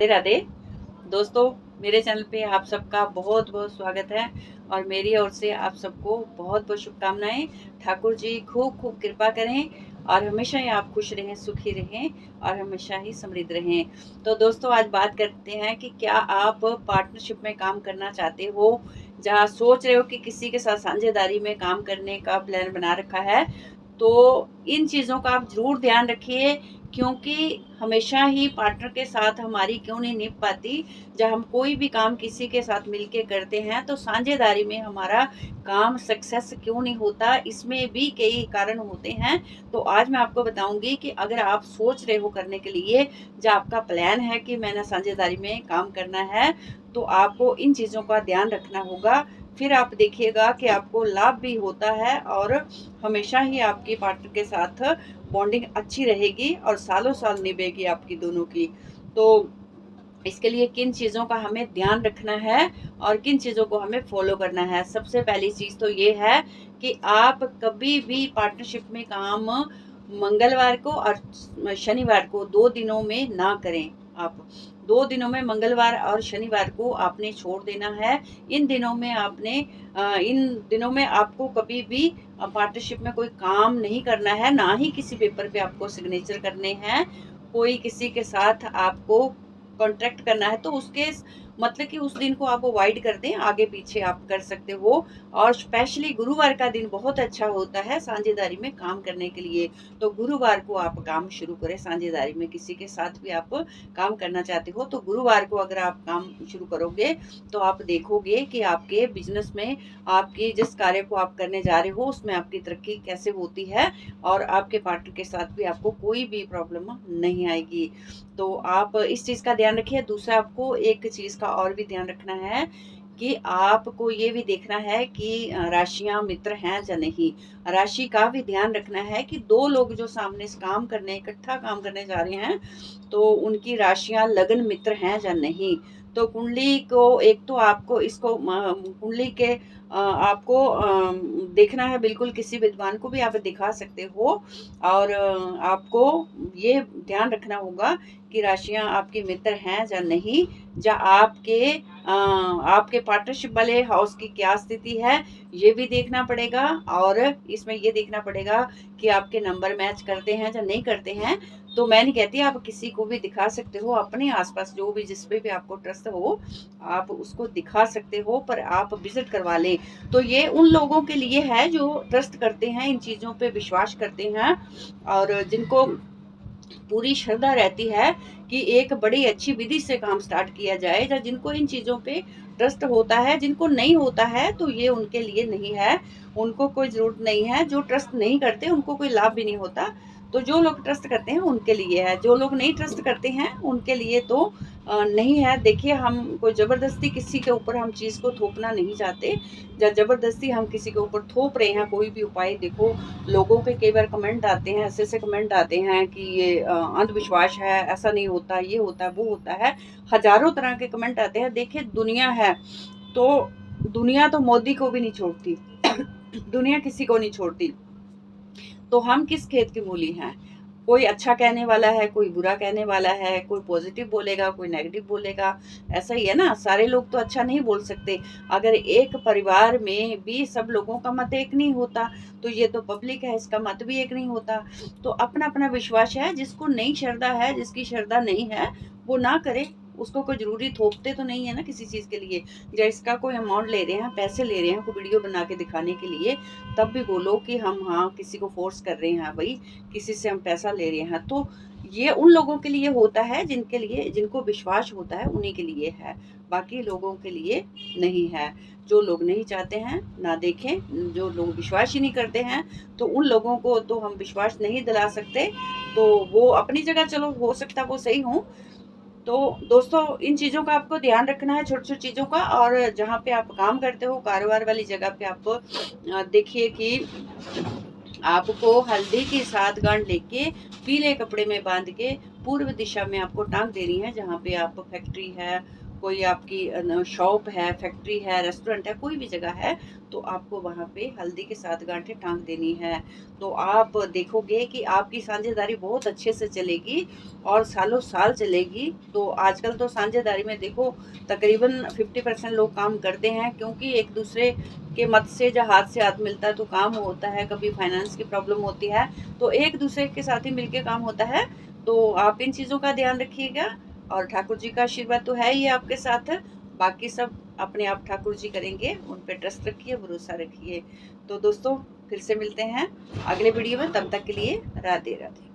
राधे राधे दोस्तों, मेरे चैनल पे आप सबका बहुत बहुत स्वागत है और मेरी ओर से आप सबको बहुत बहुत शुभकामनाएं। ठाकुर जी खूब खूब कृपा करें और हमेशा ही आप खुश रहें, सुखी रहें और हमेशा ही समृद्ध रहें। तो दोस्तों, आज बात करते हैं कि क्या आप पार्टनरशिप में काम करना चाहते हो, जहाँ सोच रहे हो कि किसी के साथ साझेदारी में काम करने का प्लान बना रखा है। तो इन चीज़ों का आप ज़रूर ध्यान रखिए, क्योंकि हमेशा ही पार्टनर के साथ हमारी क्यों नहीं निभ पाती। जब हम कोई भी काम किसी के साथ मिलके करते हैं तो साझेदारी में हमारा काम सक्सेस क्यों नहीं होता, इसमें भी कई कारण होते हैं। तो आज मैं आपको बताऊंगी कि अगर आप सोच रहे हो करने के लिए, जो आपका प्लान है कि मैंने साझेदारी में काम करना है, तो आपको इन चीज़ों का ध्यान रखना होगा। फिर आप देखिएगा कि आपको लाभ भी होता है और हमेशा ही आपकी पार्टनर के साथ बॉन्डिंग अच्छी रहेगी और सालों साल निभेगी आपकी दोनों की। तो इसके लिए किन चीज़ों का हमें ध्यान रखना है और किन चीज़ों को हमें फॉलो करना है। सबसे पहली चीज़ तो ये है कि आप कभी भी पार्टनरशिप में काम मंगलवार को और शनिवार को 2 दिनों में ना करें। आप 2 दिनों में मंगलवार और शनिवार को आपने छोड़ देना है। इन दिनों में आपको कभी भी पार्टनरशिप में कोई काम नहीं करना है, ना ही किसी पेपर पे आपको सिग्नेचर करने हैं। कोई किसी के साथ आपको कॉन्ट्रैक्ट करना है तो उसके मतलब कि उस दिन को आप अवॉइड कर दें, आगे पीछे आप कर सकते हो। और स्पेशली गुरुवार का दिन बहुत अच्छा होता है साझेदारी में काम करने के लिए। तो गुरुवार को आप काम शुरू करें। साझेदारी में किसी के साथ भी आप काम करना चाहते हो तो गुरुवार को अगर आप काम शुरू करोगे तो आप देखोगे कि आपके बिजनेस में, आपकी जिस कार्य को आप करने जा रहे हो उसमें आपकी तरक्की कैसे होती है और आपके पार्टनर के साथ भी आपको कोई भी प्रॉब्लम नहीं आएगी। तो आप इस चीज़ का ध्यान रखिए। दूसरा, आपको एक चीज़ का और भी ध्यान रखना है कि आपको ये भी देखना है कि राशियां मित्र हैं या नहीं। राशि का भी ध्यान रखना है कि दो लोग जो सामने से काम करने, इकट्ठा काम करने जा रहे हैं, तो उनकी राशियां लगन मित्र हैं या नहीं। तो कुंडली को एक तो आपको इसको कुंडली के आपको देखना है। बिल्कुल किसी विद्वान को भी आप दिखा सकते हो और आपको ये ध्यान रखना होगा कि राशियां आपके मित्र हैं या नहीं, या आपके पार्टनरशिप वाले हाउस की क्या स्थिति है, ये भी देखना पड़ेगा। और इसमें ये देखना पड़ेगा कि आपके नंबर मैच करते हैं या नहीं करते हैं। तो मैं नहीं कहती, आप किसी को भी दिखा सकते हो, अपने आसपास जो भी जिस पे भी आपको ट्रस्ट हो आप उसको दिखा सकते हो, पर आप विजिट करवा लें। तो ये उन लोगों के लिए है जो ट्रस्ट करते हैं, इन चीज़ों पे विश्वास करते हैं और जिनको पूरी श्रद्धा रहती है कि एक बड़ी अच्छी विधि से काम स्टार्ट किया जाए, या जिनको इन चीज़ों पे ट्रस्ट होता है। जिनको नहीं होता है तो ये उनके लिए नहीं है, उनको कोई ज़रूरत नहीं है। जो ट्रस्ट नहीं करते उनको कोई लाभ भी नहीं होता। तो जो लोग ट्रस्ट करते हैं उनके लिए है, जो लोग नहीं ट्रस्ट करते हैं उनके लिए तो नहीं है। देखिए, हम कोई ज़बरदस्ती किसी के ऊपर हम चीज़ को थोपना नहीं चाहते। जब ज़बरदस्ती हम किसी के ऊपर थोप रहे हैं कोई भी उपाय, देखो लोगों के कई बार कमेंट आते हैं, ऐसे-ऐसे कमेंट आते हैं कि ये अंधविश्वास है, ऐसा नहीं होता, ये होता है, वो होता है। हज़ारों तरह के कमेंट आते हैं। देखिए, दुनिया है, तो दुनिया तो मोदी को भी नहीं छोड़ती। दुनिया किसी को नहीं छोड़ती। तो हम किस खेत की मूली हैं? कोई अच्छा कहने वाला है, कोई बुरा कहने वाला है, कोई पॉजिटिव बोलेगा, कोई नेगेटिव बोलेगा। ऐसा ही है ना, सारे लोग तो अच्छा नहीं बोल सकते। अगर एक परिवार में भी सब लोगों का मत एक नहीं होता, तो ये तो पब्लिक है, इसका मत भी एक नहीं होता। तो अपना-अपना विश्वास है, जिसको नहीं श्रद्धा है, जिसकी श्रद्धा नहीं है, वो ना करे। उसको कोई ज़रूरी थोपते तो नहीं है ना किसी चीज़ के लिए। या इसका कोई अमाउंट ले रहे हैं, पैसे ले रहे हैं, कोई वीडियो बना के दिखाने के लिए, तब भी बोलो कि हम हाँ, किसी को फ़ोर्स कर रहे हैं भई, किसी से हम पैसा ले रहे हैं। तो ये उन लोगों के लिए होता है जिनके लिए, जिनको विश्वास होता है उन्हीं के लिए है, बाकी लोगों के लिए नहीं है। जो लोग नहीं चाहते हैं ना देखें, जो लोग विश्वास ही नहीं करते हैं, तो उन लोगों को तो हम विश्वास नहीं दिला सकते। तो वो अपनी जगह चलो, हो सकता है वो सही हों। तो दोस्तों, इन चीज़ों का आपको ध्यान रखना है, छोटी-छोटी चीज़ों का। और जहाँ पे आप काम करते हो, कारोबार वाली जगह पे आप देखिए कि आपको हल्दी की 7 गांठ लेके पीले कपड़े में बांध के पूर्व दिशा में आपको टांग देनी है। जहाँ पे आप फैक्ट्री है, कोई आपकी शॉप है, फैक्ट्री है, रेस्टोरेंट है, कोई भी जगह है, तो आपको वहाँ पे हल्दी के साथ गांठें टांग देनी है। तो आप देखोगे कि आपकी साझेदारी बहुत अच्छे से चलेगी और सालों साल चलेगी। तो आजकल तो साझेदारी में देखो तकरीबन 50% लोग काम करते हैं, क्योंकि एक दूसरे के मत से जब हाथ से हाथ मिलता है तो काम होता है। कभी फाइनेंस की प्रॉब्लम होती है तो एक दूसरे के साथ ही मिलके काम होता है। तो आप इन चीज़ों का ध्यान रखिएगा और ठाकुर जी का आशीर्वाद तो है ही आपके साथ। बाकी सब अपने आप ठाकुर जी करेंगे, उन पे ट्रस्ट रखिए, भरोसा रखिए। तो दोस्तों फिर से मिलते हैं अगले वीडियो में, तब तक के लिए राधे राधे।